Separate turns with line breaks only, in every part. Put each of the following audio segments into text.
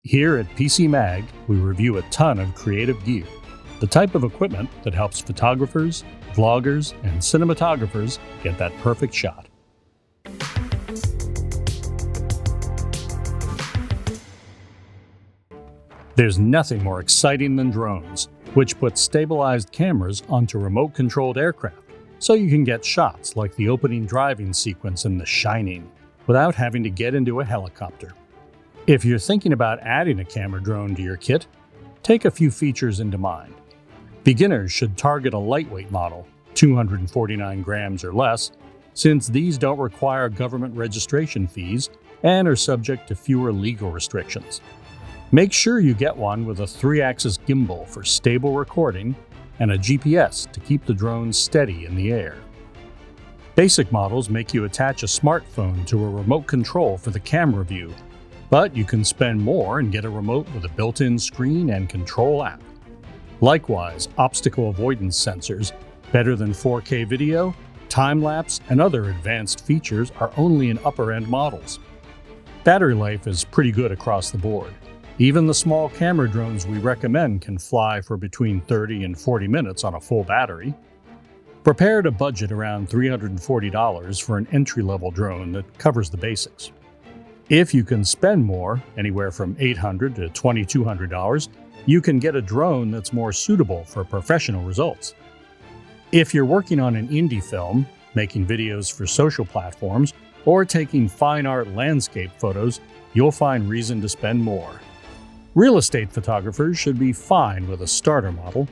Here at PC Mag, we review a ton of creative gear, the type of equipment that helps photographers, vloggers, and cinematographers get that perfect shot. There's nothing more exciting than drones, which put stabilized cameras onto remote-controlled aircraft, so you can get shots like the opening driving sequence in The Shining, without having to get into a helicopter. If you're thinking about adding a camera drone to your kit, take a few features into mind. Beginners should target a lightweight model, 249 grams or less, since these don't require government registration fees and are subject to fewer legal restrictions. Make sure you get one with a 3-axis gimbal for stable recording and a GPS to keep the drone steady in the air. Basic models make you attach a smartphone to a remote control for the camera view, but you can spend more and get a remote with a built-in screen and control app. Likewise, obstacle avoidance sensors, better than 4K video, time-lapse, and other advanced features are only in upper-end models. Battery life is pretty good across the board. Even the small camera drones we recommend can fly for between 30 and 40 minutes on a full battery. Prepare to budget around $340 for an entry-level drone that covers the basics. If you can spend more, anywhere from $800 to $2,200, you can get a drone that's more suitable for professional results. If you're working on an indie film, making videos for social platforms, or taking fine art landscape photos, you'll find reason to spend more. Real estate photographers should be fine with a starter model.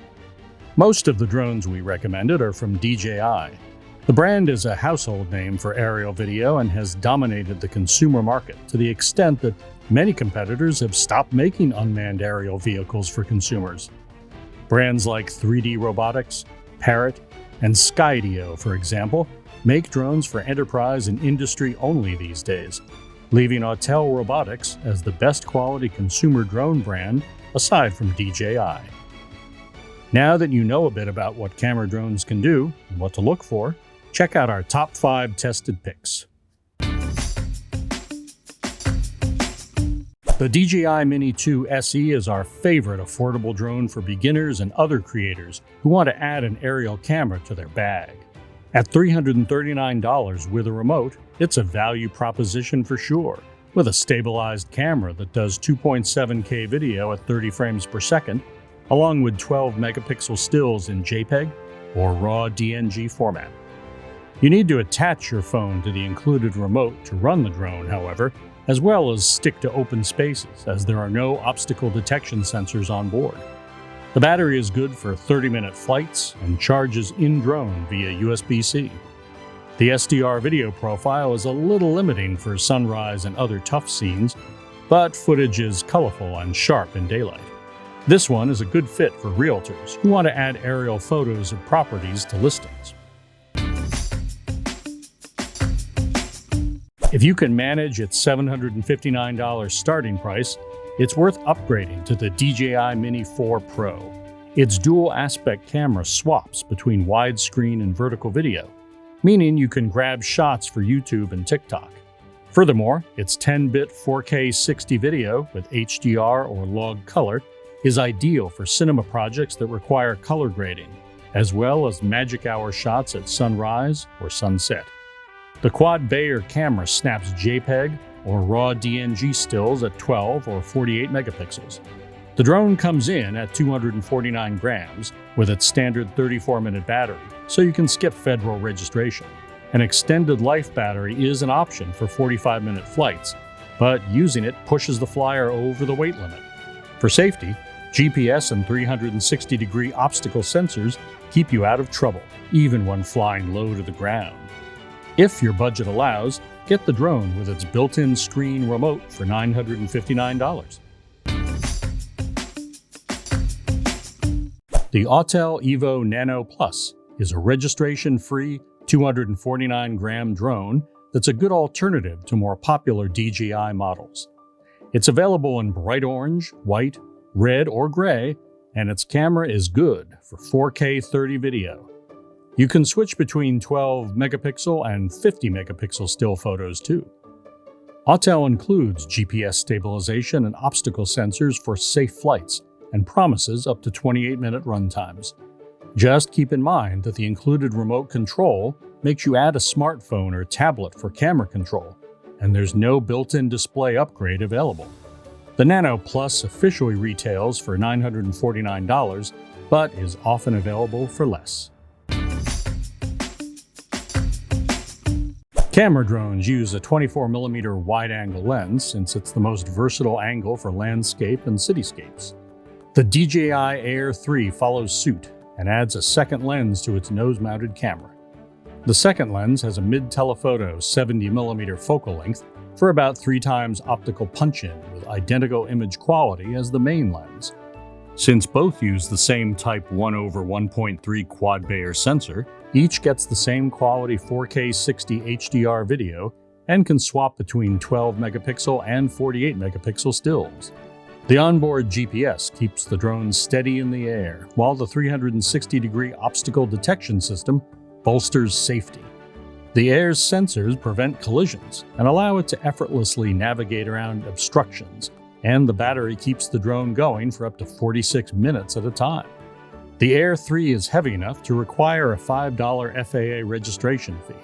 Most of the drones we recommended are from DJI. The brand is a household name for aerial video and has dominated the consumer market to the extent that many competitors have stopped making unmanned aerial vehicles for consumers. Brands like 3D Robotics, Parrot, and Skydio, for example, make drones for enterprise and industry only these days, leaving Autel Robotics as the best quality consumer drone brand aside from DJI. Now that you know a bit about what camera drones can do and what to look for, check out our top 5 tested picks. The DJI Mini2 SE is our favorite affordable drone for beginners and other creators who want to add an aerial camera to their bag. At $339 with a remote, it's a value proposition for sure, with a stabilized camera that does 2.7K video at 30 frames per second, along with 12 megapixel stills in JPEG or RAW DNG format. You need to attach your phone to the included remote to run the drone, however, as well as stick to open spaces, as there are no obstacle detection sensors on board. The battery is good for 30-minute flights and charges in-drone via USB-C. The SDR video profile is a little limiting for sunrise and other tough scenes, but footage is colorful and sharp in daylight. This one is a good fit for realtors who want to add aerial photos of properties to listings. If you can manage its $759 starting price, it's worth upgrading to the DJI Mini 4 Pro. Its dual aspect camera swaps between widescreen and vertical video, meaning you can grab shots for YouTube and TikTok. Furthermore, its 10-bit 4K 60 video with HDR or log color is ideal for cinema projects that require color grading, as well as magic hour shots at sunrise or sunset. The quad Bayer camera snaps JPEG or RAW DNG stills at 12 or 48 megapixels. The drone comes in at 249 grams with its standard 34-minute battery, so you can skip federal registration. An extended life battery is an option for 45-minute flights, but using it pushes the flyer over the weight limit. For safety, GPS and 360-degree obstacle sensors keep you out of trouble, even when flying low to the ground. If your budget allows, get the drone with its built-in screen remote for $959. The Autel Evo Nano Plus is a registration-free 249-gram drone that's a good alternative to more popular DJI models. It's available in bright orange, white, red, or gray, and its camera is good for 4K 30 video. You can switch between 12 megapixel and 50 megapixel still photos too. Autel includes GPS stabilization and obstacle sensors for safe flights and promises up to 28-minute run times. Just keep in mind that the included remote control makes you add a smartphone or tablet for camera control, and there's no built-in display upgrade available. The Nano Plus officially retails for $949, but is often available for less. Camera drones use a 24mm wide-angle lens since it's the most versatile angle for landscape and cityscapes. The DJI Air 3 follows suit and adds a second lens to its nose-mounted camera. The second lens has a mid-telephoto 70mm focal length for about 3 times optical punch-in with identical image quality as the main lens. Since both use the same Type 1/1.3 quad-Bayer sensor, each gets the same quality 4K 60 HDR video and can swap between 12-megapixel and 48-megapixel stills. The onboard GPS keeps the drone steady in the air, while the 360-degree obstacle detection system bolsters safety. The Air's sensors prevent collisions and allow it to effortlessly navigate around obstructions, and the battery keeps the drone going for up to 46 minutes at a time. The Air 3 is heavy enough to require a $5 FAA registration fee,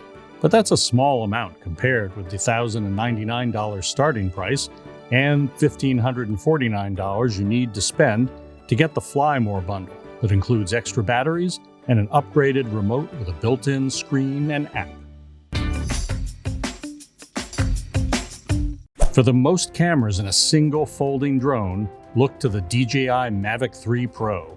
but that's a small amount compared with the $1,099 starting price and $1,549 you need to spend to get the Fly More bundle that includes extra batteries and an upgraded remote with a built-in screen and app. For the most cameras in a single folding drone, look to the DJI Mavic 3 Pro.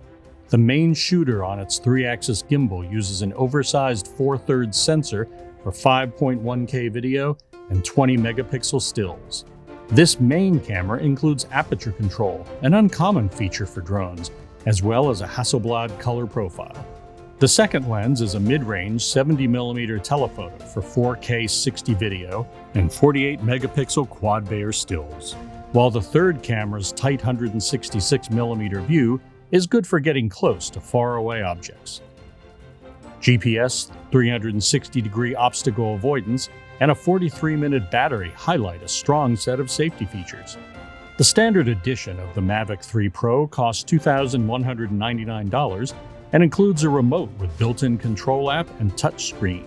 The main shooter on its 3-axis gimbal uses an oversized 4/3 sensor for 5.1K video and 20-megapixel stills. This main camera includes aperture control, an uncommon feature for drones, as well as a Hasselblad color profile. The second lens is a mid-range 70mm telephoto for 4K 60 video and 48-megapixel quad-Bayer stills, while the third camera's tight 166mm view is good for getting close to faraway objects. GPS, 360-degree obstacle avoidance, and a 43-minute battery highlight a strong set of safety features. The standard edition of the Mavic 3 Pro costs $2,199 and includes a remote with built-in control app and touchscreen.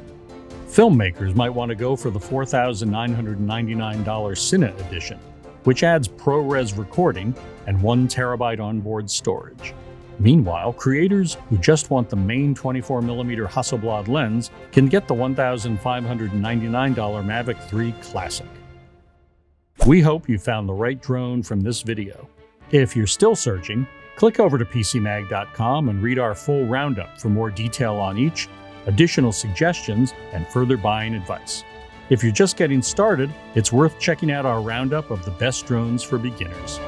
Filmmakers might want to go for the $4,999 Cine edition, which adds ProRes recording and 1 terabyte onboard storage. Meanwhile, creators who just want the main 24mm Hasselblad lens can get the $1,599 Mavic 3 Classic. We hope you found the right drone from this video. If you're still searching, click over to PCMag.com and read our full roundup for more detail on each, additional suggestions, and further buying advice. If you're just getting started, it's worth checking out our roundup of the best drones for beginners.